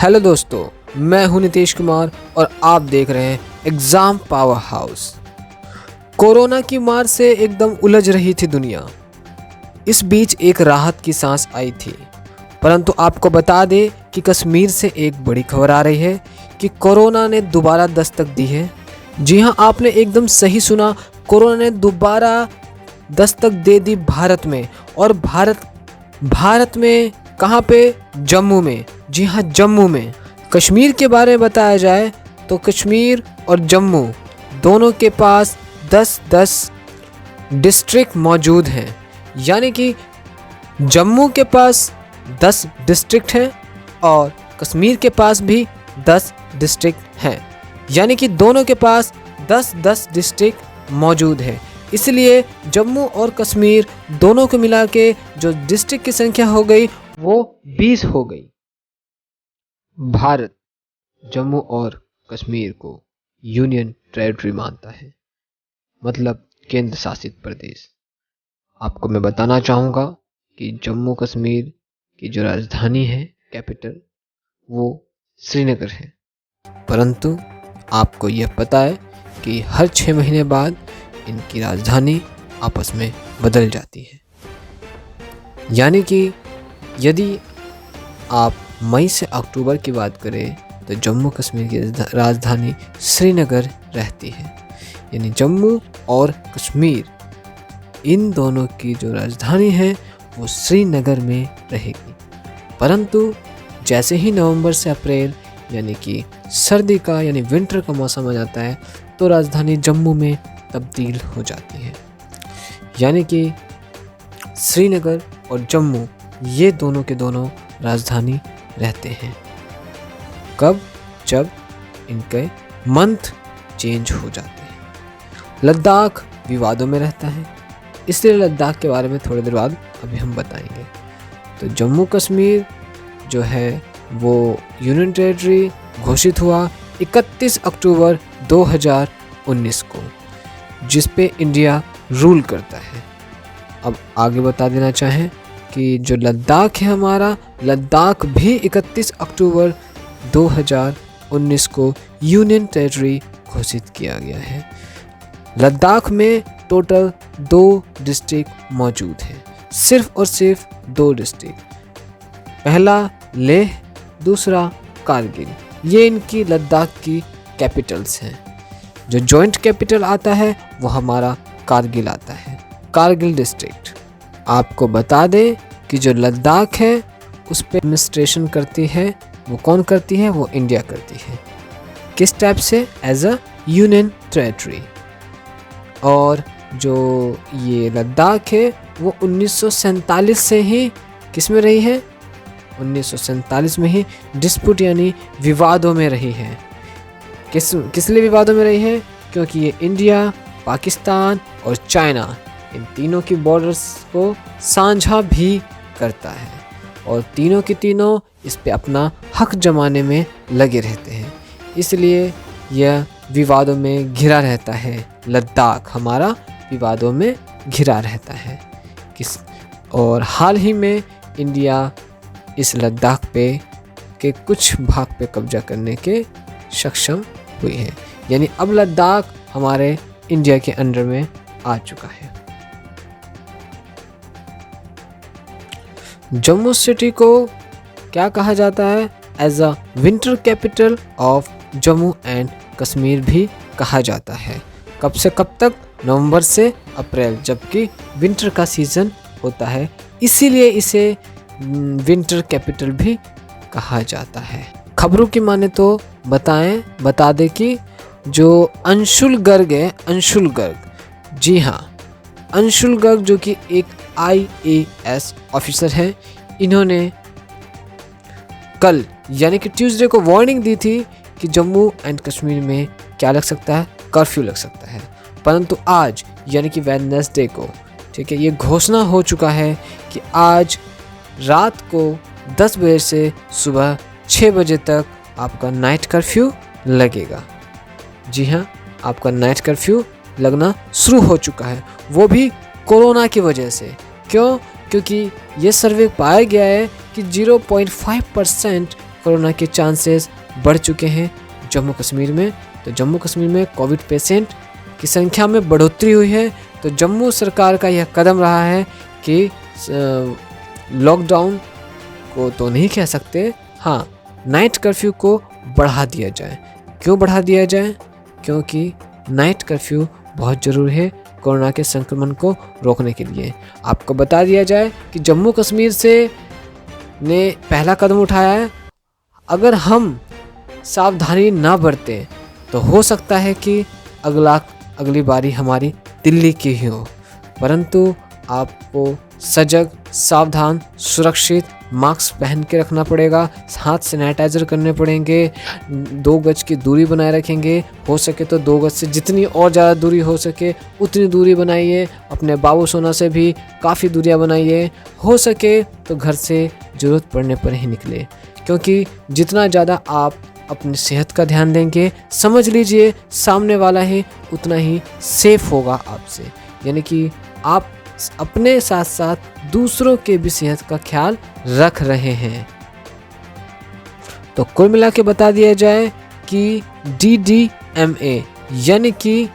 Hello दोस्तों, मैं हूं नीतीश कुमार और आप देख रहे हैं एग्जाम पावर हाउस। कोरोना की मार से एकदम उलझ रही थी दुनिया। इस बीच एक राहत की सांस आई थी, परंतु आपको बता दें कि कश्मीर से एक बड़ी खबर आ रही है कि कोरोना ने दोबारा दस्तक दी है। जी हां, आपने एकदम सही सुना, कोरोना ने दोबारा दस्तक दे दी भारत में। और भारत में कहाँ पे? जम्मू में। जी हाँ, जम्मू में। कश्मीर के बारे में बताया जाए तो कश्मीर और जम्मू दोनों के पास 10-10 डिस्ट्रिक्ट मौजूद हैं। यानी कि जम्मू के पास 10 डिस्ट्रिक्ट हैं और कश्मीर के पास भी 10 डिस्ट्रिक्ट हैं। यानी कि दोनों के पास 10-10 डिस्ट्रिक्ट मौजूद है। इसलिए जम्मू और कश्मीर दोनों को मिला के जो डिस्ट्रिक्ट की संख्या हो गई वो 20 हो गई। भारत जम्मू और कश्मीर को यूनियन टेरिटरी मानता है, मतलब केंद्र शासित प्रदेश। आपको मैं बताना चाहूँगा कि जम्मू कश्मीर की जो राजधानी है, कैपिटल, वो श्रीनगर है। परंतु आपको यह पता है कि हर 6 महीने बाद इनकी राजधानी आपस में बदल जाती है। यानी कि यदि आप मई से अक्टूबर की बात करें तो जम्मू कश्मीर की राजधानी श्रीनगर रहती है। यानी जम्मू और कश्मीर इन दोनों की जो राजधानी है वो श्रीनगर में रहेगी। परंतु जैसे ही नवंबर से अप्रैल यानी कि सर्दी का यानी विंटर का मौसम आ जाता है तो राजधानी जम्मू में तब्दील हो जाती है। यानी कि श्रीनगर और जम्मू ये दोनों के दोनों राजधानी रहते हैं। कब? जब इनके मंथ चेंज हो जाते हैं। लद्दाख विवादों में रहता है, इसलिए लद्दाख के बारे में थोड़ी देर बाद अभी हम बताएंगे। तो जम्मू कश्मीर जो है वो यूनियन टेरिटरी घोषित हुआ 31 अक्टूबर 2019 को, जिस पे इंडिया रूल करता है। अब आगे बता देना चाहें कि जो लद्दाख है हमारा, लद्दाख भी 31 अक्टूबर 2019 को यूनियन टेरिटरी घोषित किया गया है। लद्दाख में टोटल 2 डिस्ट्रिक्ट मौजूद हैं, सिर्फ और सिर्फ 2 डिस्ट्रिक्ट। पहला लेह, दूसरा कारगिल। ये इनकी लद्दाख की कैपिटल्स हैं। जो जॉइंट कैपिटल आता है वो हमारा कारगिल आता है, कारगिल डिस्ट्रिक्ट। आपको बता दें कि जो लद्दाख है उस पर एडमिनिस्ट्रेशन करती है, वो कौन करती है? वो इंडिया करती है। किस टाइप से? As a union territory. और जो ये लद्दाख है वो 1947 से ही किस में रही है? 1947 में ही डिस्प्यूट यानी विवादों में रही है। किस लिए विवादों में रही है? क्योंकि ये इंडिया, पाकिस्तान और चाइना इन तीनों की बॉर्डर्स को साझा भी करता है और तीनों के तीनों इस पे अपना हक जमाने में लगे रहते हैं। इसलिए यह विवादों में घिरा रहता है। लद्दाख हमारा विवादों में घिरा रहता है। और हाल ही में इंडिया इस लद्दाख पे के कुछ भाग पे कब्जा करने के सक्षम हुई है। यानी अब लद्दाख हमारे इंडिया के अंडर में आ चुका है। जम्मू सिटी को क्या कहा जाता है? As a winter capital of Jammu and Kashmir भी कहा जाता है। कब से कब तक? नवंबर से अप्रैल, जबकि विंटर का सीज़न होता है, इसीलिए इसे विंटर कैपिटल भी कहा जाता है। खबरों की माने तो बता दें कि जो अंशुल गर्ग है, अंशुल गर्ग, जी हाँ, अंशुल गर्ग जो कि एक IAS ऑफिसर है, इन्होंने कल यानी कि ट्यूसडे को वार्निंग दी थी कि जम्मू एंड कश्मीर में क्या लग सकता है? कर्फ्यू लग सकता है। परंतु आज यानी कि वेडनेसडे को, ठीक है, ये घोषणा हो चुका है कि आज रात को 10 बजे से सुबह 6 बजे तक आपका नाइट कर्फ्यू लगेगा। जी हाँ, आपका नाइट कर्फ्यू लगना शुरू हो चुका है, वो भी कोरोना की वजह से। क्यों? क्योंकि ये सर्वे पाया गया है कि 0.5% कोरोना के चांसेस बढ़ चुके हैं जम्मू कश्मीर में। तो जम्मू कश्मीर में कोविड पेशेंट की संख्या में बढ़ोतरी हुई है। तो जम्मू सरकार का यह कदम रहा है कि लॉकडाउन को तो नहीं कह सकते, हाँ, नाइट कर्फ्यू को बढ़ा दिया जाए। क्यों बढ़ा दिया जाए? क्योंकि नाइट कर्फ्यू बहुत ज़रूरी है कोरोना के संक्रमण को रोकने के लिए। आपको बता दिया जाए कि जम्मू कश्मीर से ने पहला कदम उठाया है। अगर हम सावधानी ना बरतें तो हो सकता है कि अगली बारी हमारी दिल्ली की ही हो। परंतु आपको सजग, सावधान, सुरक्षित, मास्क पहन के रखना पड़ेगा, हाथ सैनिटाइजर करने पड़ेंगे, 2 गज की दूरी बनाए रखेंगे। हो सके तो 2 गज से जितनी और ज़्यादा दूरी हो सके उतनी दूरी बनाइए। अपने बाबू सोना से भी काफ़ी दूरियां बनाइए। हो सके तो घर से ज़रूरत पड़ने पर ही निकले, क्योंकि जितना ज़्यादा आप अपनी सेहत का ध्यान देंगे, समझ लीजिए सामने वाला ही उतना ही सेफ होगा आपसे। यानी कि आप अपने साथ साथ दूसरों के भी सेहत का ख्याल रख रहे हैं। तो कुल मिला के बता दिया जाए कि DDMA यानी कि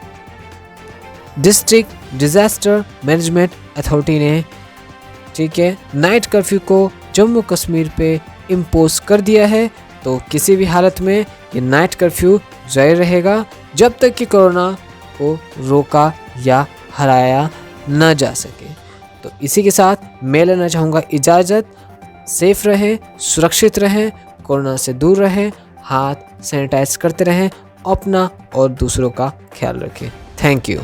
डिस्ट्रिक्ट डिजास्टर मैनेजमेंट अथॉरिटी ने, ठीक है, नाइट कर्फ्यू को जम्मू कश्मीर पे इम्पोज कर दिया है। तो किसी भी हालत में ये नाइट कर्फ्यू जारी रहेगा जब तक कि कोरोना को रोका या हराया न जा सके। तो इसी के साथ मैं लेना चाहूँगा इजाज़त। सेफ रहें, सुरक्षित रहें, कोरोना से दूर रहें, हाथ सैनिटाइज करते रहें, अपना और दूसरों का ख्याल रखें। Thank you.